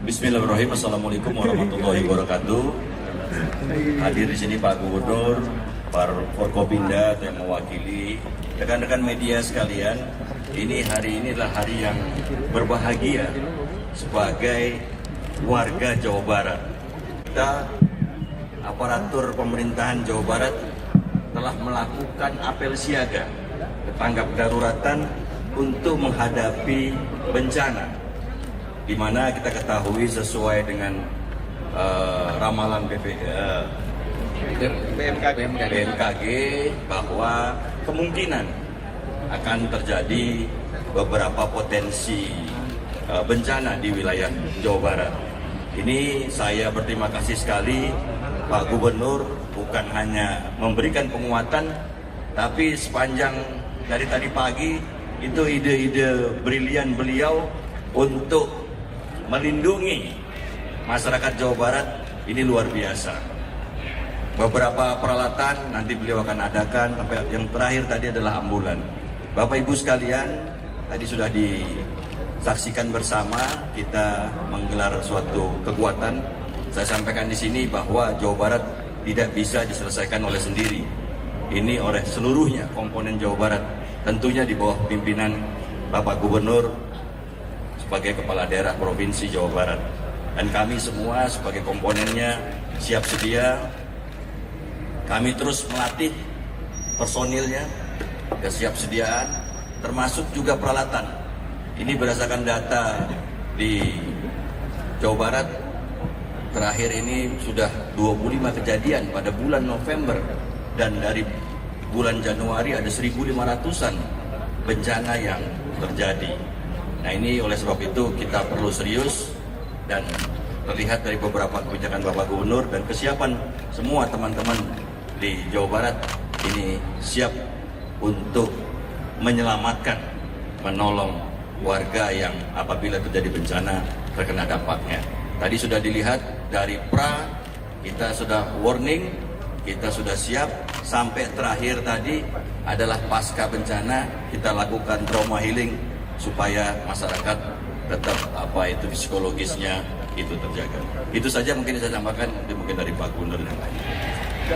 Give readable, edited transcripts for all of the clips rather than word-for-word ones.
Bismillahirrahmanirrahim. Assalamualaikum warahmatullahi wabarakatuh. Hadir di sini Pak Gubernur, Pak Forkopimda yang mewakili rekan-rekan media sekalian. Hari ini adalah hari yang berbahagia sebagai warga Jawa Barat. Kita aparatur pemerintahan Jawa Barat telah melakukan apel siaga tanggap daruratan untuk menghadapi bencana, di mana kita ketahui sesuai dengan ramalan BMKG bahwa kemungkinan akan terjadi beberapa potensi bencana di wilayah Jawa Barat. Ini saya berterima kasih sekali Pak Gubernur, bukan hanya memberikan penguatan, tapi sepanjang dari tadi pagi itu ide-ide brilian beliau untuk melindungi masyarakat Jawa Barat ini luar biasa. Beberapa peralatan nanti beliau akan adakan, sampai yang terakhir tadi adalah ambulan. Bapak Ibu sekalian, tadi sudah disaksikan bersama kita menggelar suatu kekuatan. Saya sampaikan di sini bahwa Jawa Barat tidak bisa diselesaikan oleh sendiri. Ini oleh seluruhnya komponen Jawa Barat, tentunya di bawah pimpinan Bapak Gubernur sebagai Kepala Daerah Provinsi Jawa Barat. Dan kami semua sebagai komponennya siap sedia. Kami terus melatih personilnya, kesiapsediaan, termasuk juga peralatan. Ini berdasarkan data di Jawa Barat, terakhir ini sudah 25 kejadian pada bulan November, dan dari bulan Januari ada 1.500-an bencana yang terjadi. Nah, ini oleh sebab itu kita perlu serius, dan terlihat dari beberapa kebijakan Bapak Gubernur dan kesiapan semua teman-teman di Jawa Barat ini siap untuk menyelamatkan, menolong warga yang apabila terjadi bencana terkena dampaknya. Tadi sudah dilihat dari kita sudah warning, kita sudah siap, sampai terakhir tadi adalah pasca bencana kita lakukan trauma healing supaya masyarakat tetap psikologisnya itu terjaga. Itu saja mungkin saya sampaikan, mungkin dari Pak Gubernur dan lain.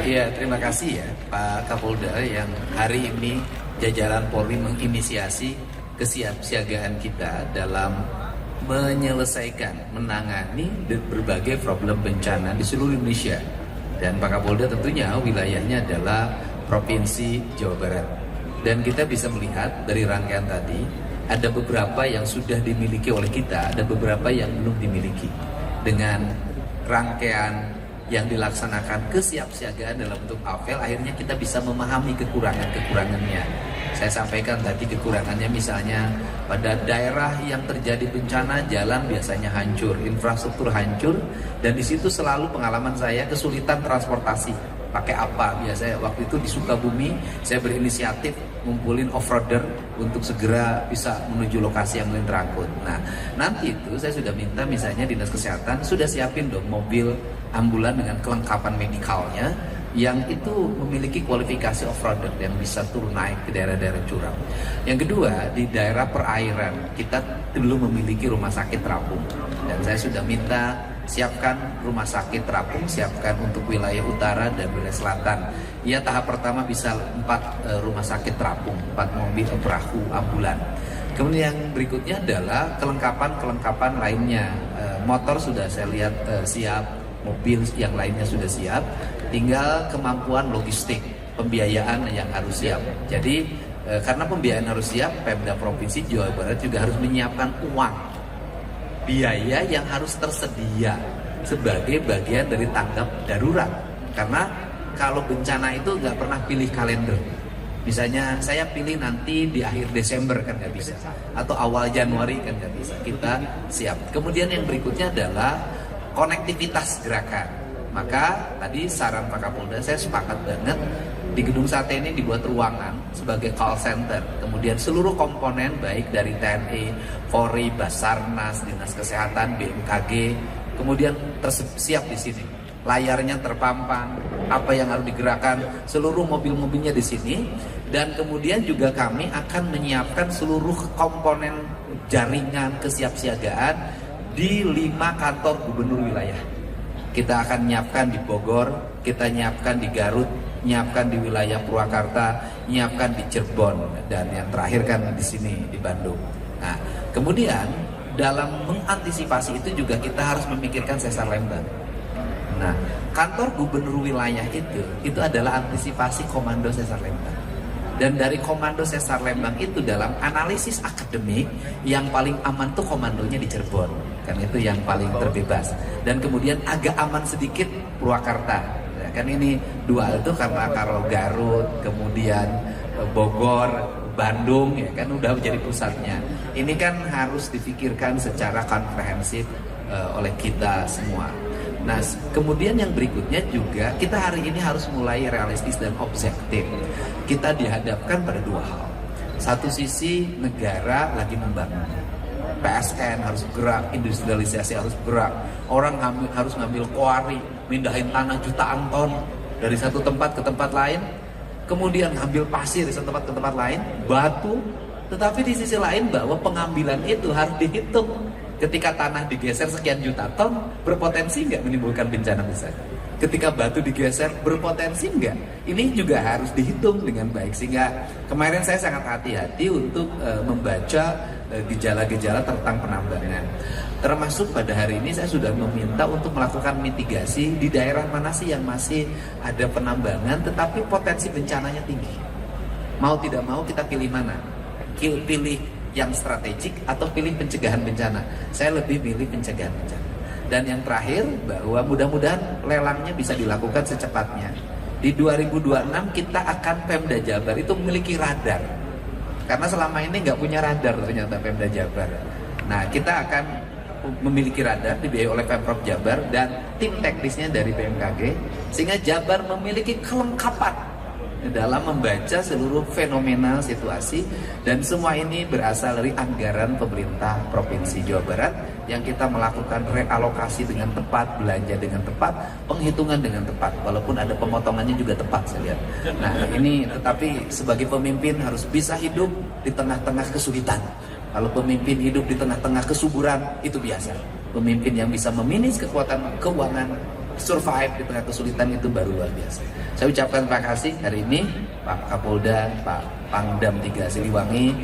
Iya, terima kasih ya Pak Kapolda yang hari ini jajaran Polri menginisiasi kesiapsiagaan kita dalam menyelesaikan, menangani berbagai problem bencana di seluruh Indonesia. Dan Pak Kapolda tentunya wilayahnya adalah Provinsi Jawa Barat. Dan kita bisa melihat dari rangkaian tadi, ada beberapa yang sudah dimiliki oleh kita, ada beberapa yang belum dimiliki. Dengan rangkaian yang dilaksanakan kesiapsiagaan dalam bentuk apel, akhirnya kita bisa memahami kekurangan-kekurangannya. Saya sampaikan tadi kekurangannya misalnya pada daerah yang terjadi bencana, jalan biasanya hancur, infrastruktur hancur, dan di situ selalu pengalaman saya kesulitan transportasi. Pakai apa? Biasanya waktu itu di Sukabumi saya berinisiatif ngumpulin off-roader untuk segera bisa menuju lokasi yang paling terangkut. Nah, nanti itu saya sudah minta misalnya Dinas Kesehatan sudah siapin dong mobil ambulan dengan kelengkapan medikalnya yang itu memiliki kualifikasi off-roader yang bisa turun naik ke daerah-daerah curam. Yang kedua, di daerah perairan kita belum memiliki rumah sakit terapung, dan saya sudah minta siapkan rumah sakit terapung, siapkan untuk wilayah utara dan wilayah selatan. Ya, tahap pertama bisa 4 rumah sakit terapung, 4 mobil perahu ambulan. Kemudian yang berikutnya adalah kelengkapan lainnya. Motor sudah saya lihat siap, mobil yang lainnya sudah siap, tinggal kemampuan logistik, pembiayaan yang harus siap. Jadi karena pembiayaan harus siap, Pemda Provinsi Jawa Barat juga harus menyiapkan uang, biaya yang harus tersedia sebagai bagian dari tanggap darurat. Karena kalau bencana itu nggak pernah pilih kalender. Misalnya saya pilih nanti di akhir Desember kan nggak bisa, atau awal Januari kan nggak bisa. Kita siap. Kemudian yang berikutnya adalah konektivitas gerakan. Maka tadi saran Pak Kapolda, saya sepakat banget di Gedung Sate ini dibuat ruangan sebagai call center. Kemudian seluruh komponen baik dari TNI, Polri, Basarnas, Dinas Kesehatan, BMKG, kemudian siap di sini. Layarnya terpampang, apa yang harus digerakkan, seluruh mobil-mobilnya di sini. Dan kemudian juga kami akan menyiapkan seluruh komponen jaringan kesiapsiagaan di 5 kantor gubernur wilayah. Kita akan nyiapkan di Bogor, kita nyiapkan di Garut, nyiapkan di wilayah Purwakarta, nyiapkan di Cirebon, dan yang terakhir kan di sini di Bandung. Nah, kemudian dalam mengantisipasi itu juga kita harus memikirkan sesar Lembang. Nah, kantor gubernur wilayah itu adalah antisipasi komando sesar Lembang. Dan dari komando sesar Lembang itu dalam analisis akademik yang paling aman tuh komandonya di Cirebon, kan itu yang paling terbebas. Dan kemudian agak aman sedikit Purwakarta, ya, kan ini dua itu karena kalau Garut, kemudian Bogor, Bandung, ya kan udah menjadi pusatnya. Ini kan harus difikirkan secara komprehensif oleh kita semua. Nah, kemudian yang berikutnya juga kita hari ini harus mulai realistis dan objektif. Kita dihadapkan pada dua hal. Satu sisi negara lagi membangun, PSN harus bergerak, industrialisasi harus bergerak. Orang harus ngambil kuari, mindahin tanah jutaan ton dari satu tempat ke tempat lain. Kemudian ngambil pasir dari satu tempat ke tempat lain, batu. Tetapi di sisi lain bahwa pengambilan itu harus dihitung. Ketika tanah digeser sekian juta ton, berpotensi nggak menimbulkan bencana besar? Ketika batu digeser, berpotensi nggak? Ini juga harus dihitung dengan baik. Sehingga kemarin saya sangat hati-hati untuk membaca gejala-gejala tentang penambangan. Termasuk pada hari ini saya sudah meminta untuk melakukan mitigasi di daerah mana sih yang masih ada penambangan, tetapi potensi bencananya tinggi. Mau tidak mau kita pilih mana? Pilih yang strategik atau pilih pencegahan bencana. Saya lebih pilih pencegahan bencana. Dan yang terakhir bahwa mudah-mudahan lelangnya bisa dilakukan secepatnya. Di 2026 kita akan Pemda Jabar itu memiliki radar. Karena selama ini nggak punya radar ternyata Pemda Jabar. Nah, kita akan memiliki radar dibiayai oleh Pemprov Jabar dan tim teknisnya dari BMKG, sehingga Jabar memiliki kelengkapan dalam membaca seluruh fenomena situasi, dan semua ini berasal dari anggaran pemerintah Provinsi Jawa Barat yang kita melakukan realokasi dengan tepat, belanja dengan tepat, penghitungan dengan tepat, walaupun ada pemotongannya juga tepat saya lihat. Nah ini tetapi sebagai pemimpin harus bisa hidup di tengah-tengah kesulitan. Kalau pemimpin hidup di tengah-tengah kesuburan itu biasa. Pemimpin yang bisa memanage kekuatan keuangan, survive di tengah kesulitan itu baru luar biasa. Saya ucapkan terima kasih hari ini Pak Kapolda, Pak Pangdam 3 Siliwangi,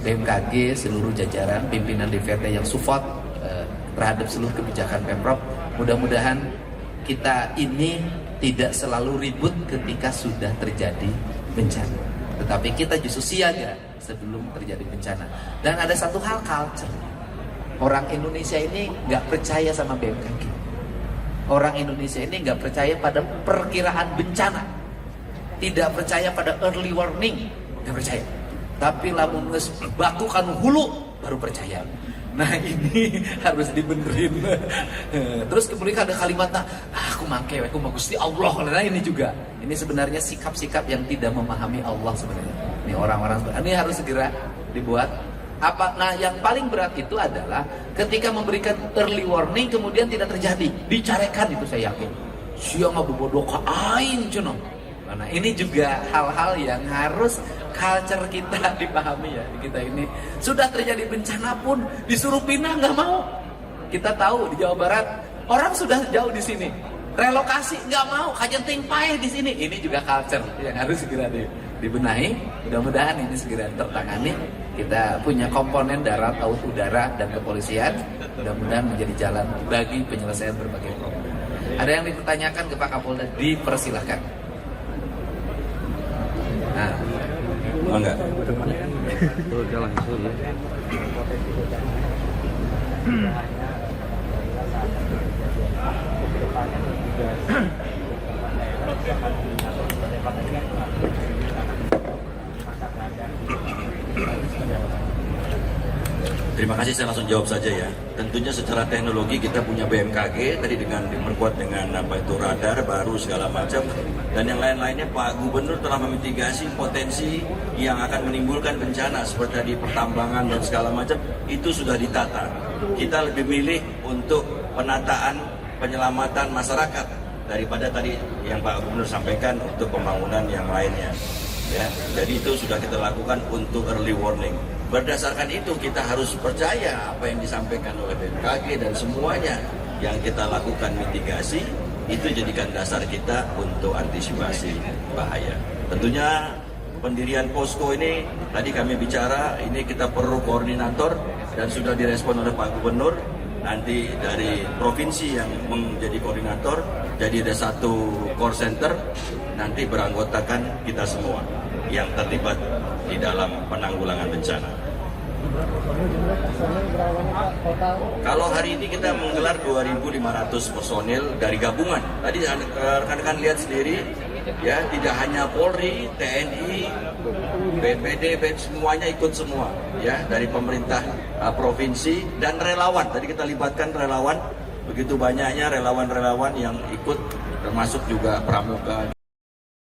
BMKG, seluruh jajaran pimpinan DPRD yang support terhadap seluruh kebijakan Pemprov. Mudah-mudahan kita ini tidak selalu ribut ketika sudah terjadi bencana, tetapi kita justru siaga sebelum terjadi bencana. Dan ada satu hal, culture. Orang Indonesia ini nggak percaya sama BMKG. Orang Indonesia ini nggak percaya pada perkiraan bencana, tidak percaya pada early warning, nggak percaya. Tapi lamun geus baku kan hulu baru percaya. Nah ini harus dibenerin. Terus kemudian ada kalimatnya, aku mangke, aku mau Gusti Allah. Nah ini juga, ini sebenarnya sikap-sikap yang tidak memahami Allah sebenarnya. Ini orang-orang ini harus segera dibuat. Nah yang paling berat itu adalah ketika memberikan early warning kemudian tidak terjadi, dicarekan itu saya yakin. Siang bodoh ka aing cenah. Nah ini juga hal-hal yang harus culture kita dipahami ya. Kita ini sudah terjadi bencana pun disuruh pindah nggak mau. Kita tahu di Jawa Barat orang sudah jauh di sini, relokasi nggak mau, kajenting paeh di sini. Ini juga culture yang harus segera dibenahi. Mudah-mudahan ini segera tertangani. Kita punya komponen darat, laut, udara, dan kepolisian. Mudah-mudahan menjadi jalan bagi penyelesaian berbagai problem. Ada yang dipertanyakan ke Pak Kapolda, dipersilahkan. Nah, enggak. Jalan ya. Terima kasih, saya langsung jawab saja ya. Tentunya secara teknologi kita punya BMKG tadi dengan diperkuat dengan apa itu radar baru segala macam, dan yang lain-lainnya Pak Gubernur telah memitigasi potensi yang akan menimbulkan bencana seperti tadi pertambangan dan segala macam itu sudah ditata. Kita lebih milih untuk penataan penyelamatan masyarakat daripada tadi yang Pak Gubernur sampaikan untuk pembangunan yang lainnya. Ya, jadi itu sudah kita lakukan untuk early warning. berdasarkan itu kita harus percaya apa yang disampaikan oleh BMKG dan semuanya yang kita lakukan mitigasi itu jadikan dasar kita untuk antisipasi bahaya. Tentunya pendirian posko ini tadi kami bicara, ini kita perlu koordinator dan sudah direspon oleh Pak Gubernur. Nanti dari provinsi yang menjadi koordinator, jadi ada satu core center, nanti beranggotakan kita semua yang terlibat di dalam penanggulangan bencana. Kalau hari ini kita menggelar 2.500 personil dari gabungan. Tadi rekan-rekan lihat sendiri, ya tidak hanya Polri, TNI, BPD, semuanya ikut semua, ya dari pemerintah provinsi dan relawan. Tadi kita libatkan relawan, begitu banyaknya relawan-relawan yang ikut, termasuk juga pramuka.